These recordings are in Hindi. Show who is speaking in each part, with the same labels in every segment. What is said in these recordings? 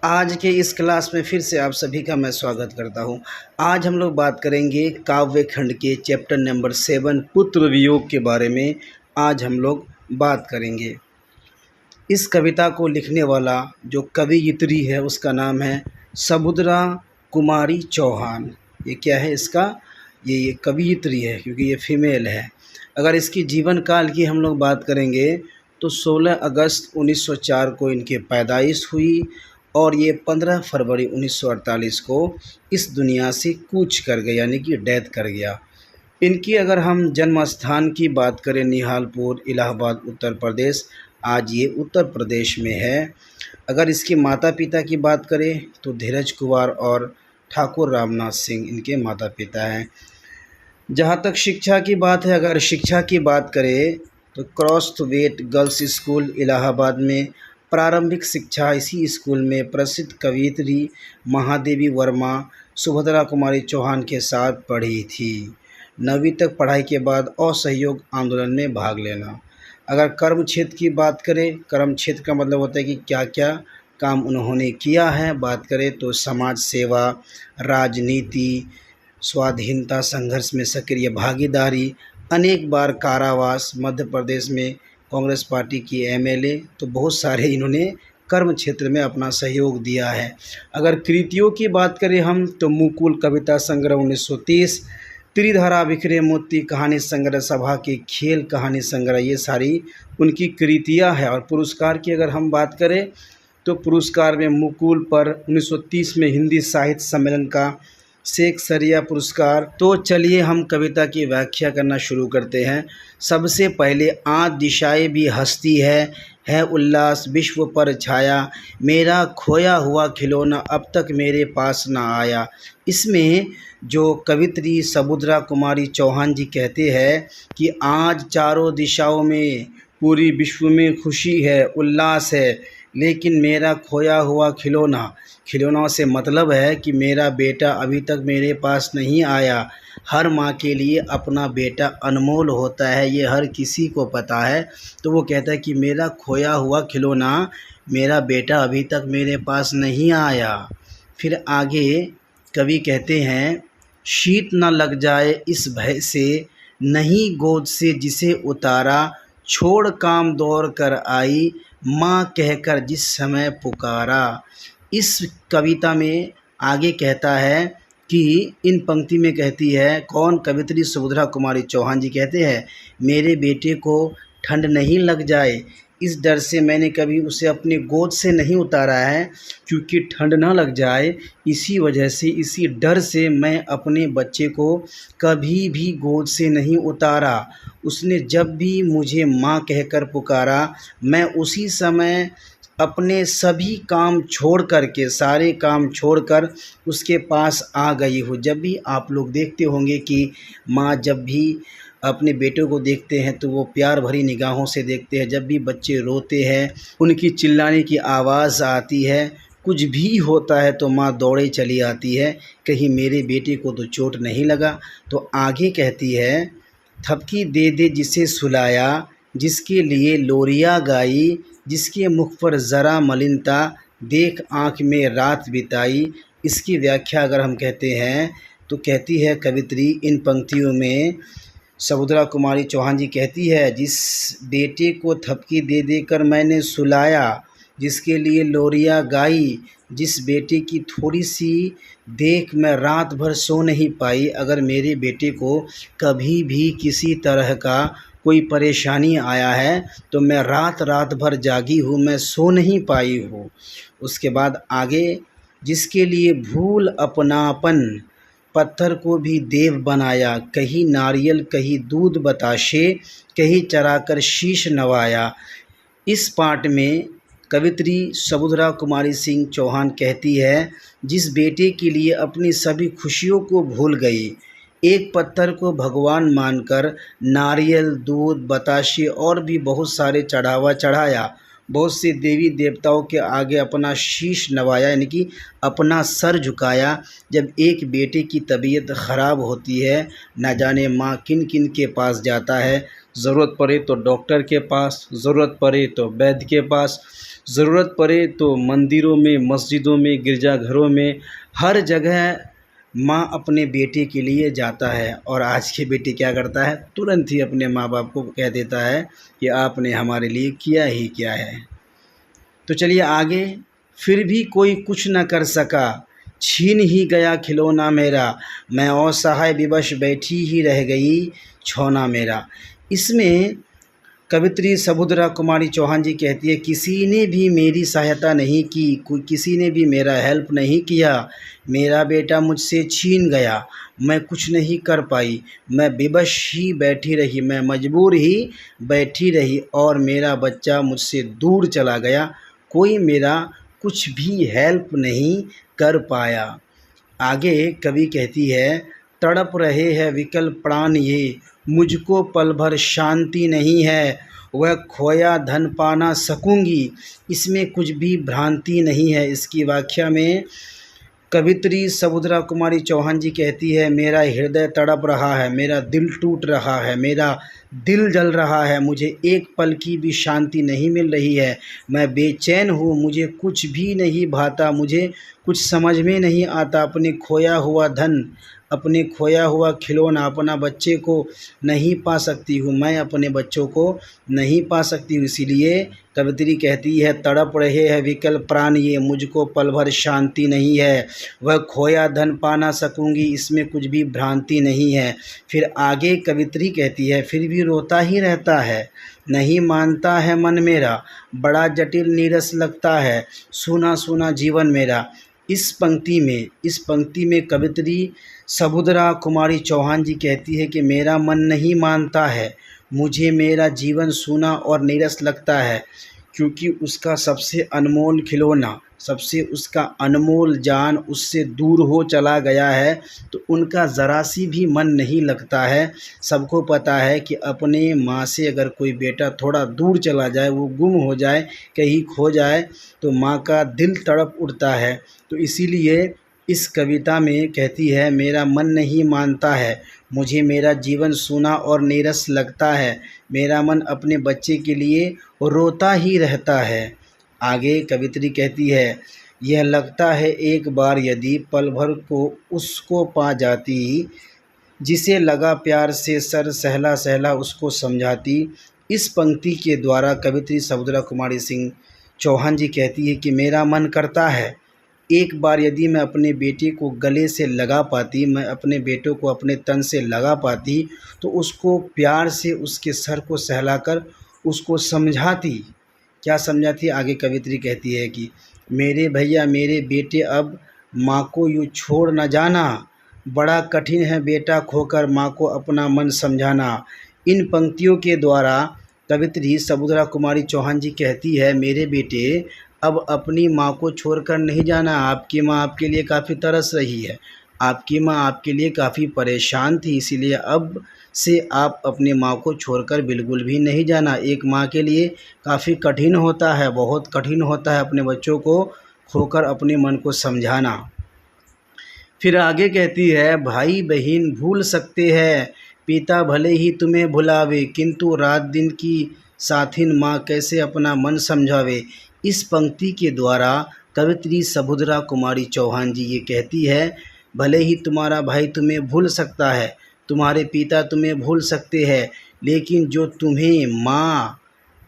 Speaker 1: आज के इस क्लास में फिर से आप सभी का मैं स्वागत करता हूं। आज हम लोग बात करेंगे काव्य खंड के चैप्टर नंबर 7 पुत्र वियोग के बारे में। आज हम लोग बात करेंगे। इस कविता को लिखने वाला जो कवयित्री है उसका नाम है समुद्रा कुमारी चौहान। ये क्या है इसका? ये कवयित्री है क्योंकि ये फीमेल है। अगर इसकी जीवन काल की हम लोग बात करेंगे तो 16 अगस्त 1904 को इनकी पैदाइश हुई और ये 15 फरवरी 1948 को इस दुनिया से कूच कर गए, यानी कि डेथ कर गया। इनकी अगर हम जन्म स्थान की बात करें, निहालपुर, इलाहाबाद, उत्तर प्रदेश। आज ये उत्तर प्रदेश में है। अगर इसके माता पिता की बात करें तो धीरज कुमार और ठाकुर रामनाथ सिंह इनके माता पिता हैं। जहाँ तक शिक्षा की बात है, अगर शिक्षा की बात करें तो क्रॉसवेट गर्ल्स स्कूल इलाहाबाद में प्रारंभिक शिक्षा इसी स्कूल में प्रसिद्ध कवयित्री महादेवी वर्मा सुभद्रा कुमारी चौहान के साथ पढ़ी थी। 9वीं तक पढ़ाई के बाद असहयोग आंदोलन में भाग लेना। अगर कर्म क्षेत्र की बात करें, कर्म क्षेत्र का मतलब होता है कि क्या क्या काम उन्होंने किया है। बात करें तो समाज सेवा, राजनीति, स्वाधीनता संघर्ष में सक्रिय भागीदारी, अनेक बार कारावास, मध्य प्रदेश में कांग्रेस पार्टी की एमएलए, तो बहुत सारे इन्होंने कर्म क्षेत्र में अपना सहयोग दिया है। अगर कृतियों की बात करें हम तो मुकुल कविता संग्रह 1930, त्रिधारा बिखरे मोती कहानी संग्रह, सभा के खेल कहानी संग्रह, ये सारी उनकी कृतियाँ हैं। और पुरस्कार की अगर हम बात करें तो पुरस्कार में मुकुल पर 1930 में हिंदी साहित्य सम्मेलन का शेख सरिया पुरस्कार। तो चलिए हम कविता की व्याख्या करना शुरू करते हैं। सबसे पहले आठ दिशाएं भी हंसती है उल्लास विश्व पर छाया, मेरा खोया हुआ खिलौना अब तक मेरे पास ना आया। इसमें जो कवित्री समुद्रा कुमारी चौहान जी कहते हैं कि आज चारों दिशाओं में पूरी विश्व में खुशी है, उल्लास है, लेकिन मेरा खोया हुआ खिलौना से मतलब है कि मेरा बेटा अभी तक मेरे पास नहीं आया। हर माँ के लिए अपना बेटा अनमोल होता है, ये हर किसी को पता है। तो वो कहता है कि मेरा खोया हुआ खिलौना, मेरा बेटा अभी तक मेरे पास नहीं आया। फिर आगे कवि कहते हैं, शीत न लग जाए इस भय से, नहीं गोद से जिसे उतारा, छोड़ काम दौड़ कर आई, माँ कहकर जिस समय पुकारा। इस कविता में आगे कहता है कि इन पंक्ति में कहती है कौन? कवित्री सुभद्रा कुमारी चौहान जी कहते हैं, मेरे बेटे को ठंड नहीं लग जाए इस डर से मैंने कभी उसे अपने गोद से नहीं उतारा है, क्योंकि ठंड ना लग जाए इसी वजह से, इसी डर से मैं अपने बच्चे को कभी भी गोद से नहीं उतारा। उसने जब भी मुझे माँ कहकर पुकारा, मैं उसी समय अपने सभी काम छोड़ कर के, सारे काम छोड़कर उसके पास आ गई हूँ। जब भी आप लोग देखते होंगे कि माँ जब भी अपने बेटों को देखते हैं तो वो प्यार भरी निगाहों से देखते हैं। जब भी बच्चे रोते हैं, उनकी चिल्लाने की आवाज़ आती है, कुछ भी होता है तो माँ दौड़े चली आती है, कहीं मेरे बेटे को तो चोट नहीं लगा। तो आगे कहती है, थपकी दे दे जिसे सुलाया, जिसके लिए लोरिया गाई, जिसके मुख पर ज़रा मलिनता, देख आँख में रात बिताई। इसकी व्याख्या अगर हम कहते हैं तो कहती है कवित्री इन पंक्तियों में, समुद्रा कुमारी चौहान जी कहती है, जिस बेटे को थपकी दे देकर मैंने सुलाया, जिसके लिए लोरिया गाई, जिस बेटे की थोड़ी सी देख मैं रात भर सो नहीं पाई। अगर मेरे बेटे को कभी भी किसी तरह का कोई परेशानी आया है तो मैं रात भर जागी हूँ, मैं सो नहीं पाई हूँ। उसके बाद आगे, जिसके लिए भूल अपनापन, पत्थर को भी देव बनाया, कहीं नारियल कहीं दूध बताशे, कहीं चराकर शीश नवाया। इस पाठ में कवित्री समुद्रा कुमारी सिंह चौहान कहती है, जिस बेटे के लिए अपनी सभी खुशियों को भूल गई, एक पत्थर को भगवान मानकर नारियल, दूध, बताशे और भी बहुत सारे चढ़ावा चढ़ाया, बहुत से देवी देवताओं के आगे अपना शीश नवाया, यानी कि अपना सर झुकाया। जब एक बेटे की तबीयत ख़राब होती है, न जाने माँ किन किन के पास जाता है, ज़रूरत पड़े तो डॉक्टर के पास, ज़रूरत पड़े तो वैद्य के पास, ज़रूरत पड़े तो मंदिरों में, मस्जिदों में, गिरजाघरों में, हर जगह माँ अपने बेटे के लिए जाता है। और आज के बेटे क्या करता है, तुरंत ही अपने माँ बाप को कह देता है कि आपने हमारे लिए किया ही क्या है। तो चलिए आगे। फिर भी कोई कुछ न कर सका, छीन ही गया खिलौना मेरा, मैं असहाय विवश बैठी ही रह गई छौना मेरा। इसमें कवित्री सबुद्रा कुमारी चौहान जी कहती है, किसी ने भी मेरी सहायता नहीं की, किसी ने भी मेरा हेल्प नहीं किया, मेरा बेटा मुझसे छीन गया, मैं कुछ नहीं कर पाई, मैं विवश ही बैठी रही, मैं मजबूर ही बैठी रही और मेरा बच्चा मुझसे दूर चला गया, कोई मेरा कुछ भी हेल्प नहीं कर पाया। आगे कवि कहती है, तड़प रहे हैं विकल प्राण ये, मुझको पल भर शांति नहीं है, वह खोया धन पा ना सकूँगी, इसमें कुछ भी भ्रांति नहीं है। इसकी व्याख्या में कवित्री सबुद्रा कुमारी चौहान जी कहती है, मेरा हृदय तड़प रहा है, मेरा दिल टूट रहा है, मेरा दिल जल रहा है, मुझे एक पल की भी शांति नहीं मिल रही है, मैं बेचैन हूँ, मुझे कुछ भी नहीं भाता, मुझे कुछ समझ में नहीं आता, अपने खोया हुआ धन, अपने खोया हुआ खिलौना, अपना बच्चे को नहीं पा सकती हूँ, मैं अपने बच्चों को नहीं पा सकती हूँ। इसीलिए कवित्री कहती है, तड़प रहे हैं विकल प्राण ये, मुझको पल भर शांति नहीं है, वह खोया धन पा ना सकूँगी, इसमें कुछ भी भ्रांति नहीं है। फिर आगे कवित्री कहती है, फिर भी रोता ही रहता है, नहीं मानता है मन मेरा, बड़ा जटिल नीरस लगता है, सूना सूना जीवन मेरा। इस पंक्ति में कवित्री सबुद्रा कुमारी चौहान जी कहती है कि मेरा मन नहीं मानता है, मुझे मेरा जीवन सूना और नीरस लगता है, क्योंकि उसका सबसे अनमोल खिलौना, सबसे उसका अनमोल जान उससे दूर हो चला गया है, तो उनका ज़रा सी भी मन नहीं लगता है। सबको पता है कि अपने माँ से अगर कोई बेटा थोड़ा दूर चला जाए, वो गुम हो जाए, कहीं खो जाए, तो माँ का दिल तड़प उठता है। तो इसीलिए इस कविता में कहती है, मेरा मन नहीं मानता है, मुझे मेरा जीवन सूना और नीरस लगता है, मेरा मन अपने बच्चे के लिए रोता ही रहता है। आगे कवित्री कहती है, यह लगता है एक बार यदि पल भर को उसको पा जाती, जिसे लगा प्यार से सर सहला सहला उसको समझाती। इस पंक्ति के द्वारा कवित्री सबुद्रा कुमारी सिंह चौहान जी कहती है कि मेरा मन करता है, एक बार यदि मैं अपने बेटे को गले से लगा पाती, मैं अपने बेटों को अपने तन से लगा पाती, तो उसको प्यार से उसके सर को सहलाकर उसको समझाती। क्या समझाती? आगे कवित्री कहती है कि मेरे भैया मेरे बेटे अब माँ को यूँ छोड़ न जाना, बड़ा कठिन है बेटा खोकर माँ को अपना मन समझाना। इन पंक्तियों के द्वारा कवित्री सबुद्रा कुमारी चौहान जी कहती है, मेरे बेटे अब अपनी माँ को छोड़कर नहीं जाना, आपकी माँ आपके लिए काफ़ी तरस रही है, आपकी माँ आपके लिए काफ़ी परेशान थी, इसीलिए अब से आप अपनी माँ को छोड़कर बिल्कुल भी नहीं जाना। एक माँ के लिए काफ़ी कठिन होता है, बहुत कठिन होता है अपने बच्चों को खोकर अपने मन को समझाना। फिर आगे कहती है, भाई बहन भूल सकते हैं, पिता भले ही तुम्हें भुलावे, किंतु रात दिन की साथिन माँ कैसे अपना मन समझावे। इस पंक्ति के द्वारा कवित्री सबुद्रा कुमारी चौहान जी ये कहती है, भले ही तुम्हारा भाई तुम्हें भूल सकता है, तुम्हारे पिता तुम्हें भूल सकते हैं, लेकिन जो तुम्हें माँ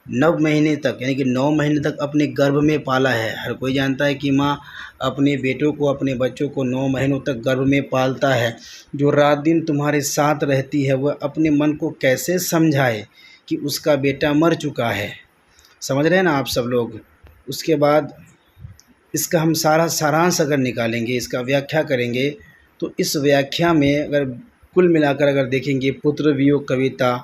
Speaker 1: 9 महीने तक यानी कि 9 महीने तक अपने गर्भ में पाला है, हर कोई जानता है कि माँ अपने बेटों को, अपने बच्चों को 9 महीनों तक गर्भ में पालता है, जो रात दिन तुम्हारे साथ रहती है, वह अपने मन को कैसे समझाए कि उसका बेटा मर चुका है। समझ रहे हैं ना आप सब लोग। उसके बाद इसका हम सारा सारांश अगर निकालेंगे, इसका व्याख्या करेंगे, तो इस व्याख्या में अगर कुल मिलाकर अगर देखेंगे, पुत्र वियोग कविता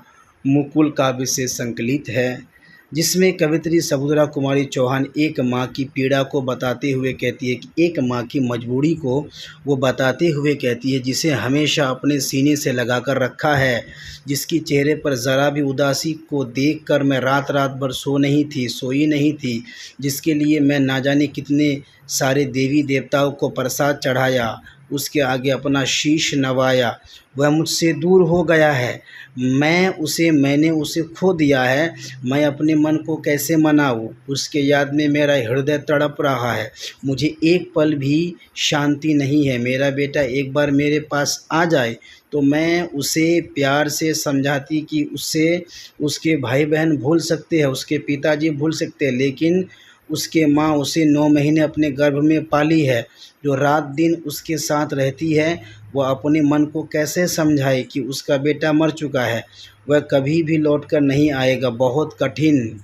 Speaker 1: मुकुल काव्य से संकलित है, जिसमें कवित्री सबुद्रा कुमारी चौहान एक माँ की पीड़ा को बताते हुए कहती है कि एक माँ की मजबूरी को वो बताते हुए कहती है, जिसे हमेशा अपने सीने से लगाकर रखा है, जिसकी चेहरे पर ज़रा भी उदासी को देखकर मैं रात रात भर सोई नहीं थी, जिसके लिए मैं ना जाने कितने सारे देवी देवताओं को प्रसाद चढ़ाया, उसके आगे अपना शीश नवाया, वह मुझसे दूर हो गया है। मैंने उसे खो दिया है, मैं अपने मन को कैसे मनाऊँ। उसके याद में मेरा हृदय तड़प रहा है, मुझे एक पल भी शांति नहीं है। मेरा बेटा एक बार मेरे पास आ जाए तो मैं उसे प्यार से समझाती कि उससे उसके भाई बहन भूल सकते हैं, उसके पिताजी भूल सकते हैं, लेकिन उसके माँ उसे 9 महीने अपने गर्भ में पाली है, जो रात दिन उसके साथ रहती है। वह अपने मन को कैसे समझाए कि उसका बेटा मर चुका है, वह कभी भी लौट कर नहीं आएगा। बहुत कठिन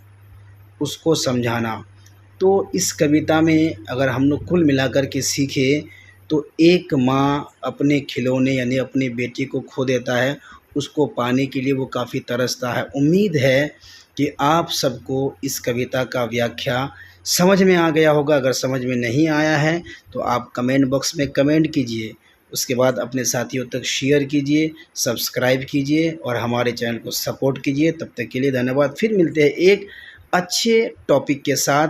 Speaker 1: उसको समझाना। तो इस कविता में अगर हम लोग कुल मिलाकर के सीखें तो एक माँ अपने खिलौने यानी अपनी बेटी को खो देता है, उसको पाने के लिए वो काफ़ी तरसता है। उम्मीद है कि आप सबको इस कविता का व्याख्या समझ में आ गया होगा। अगर समझ में नहीं आया है तो आप कमेंट बॉक्स में कमेंट कीजिए, उसके बाद अपने साथियों तक शेयर कीजिए, सब्सक्राइब कीजिए और हमारे चैनल को सपोर्ट कीजिए। तब तक के लिए धन्यवाद। फिर मिलते हैं एक अच्छे टॉपिक के साथ।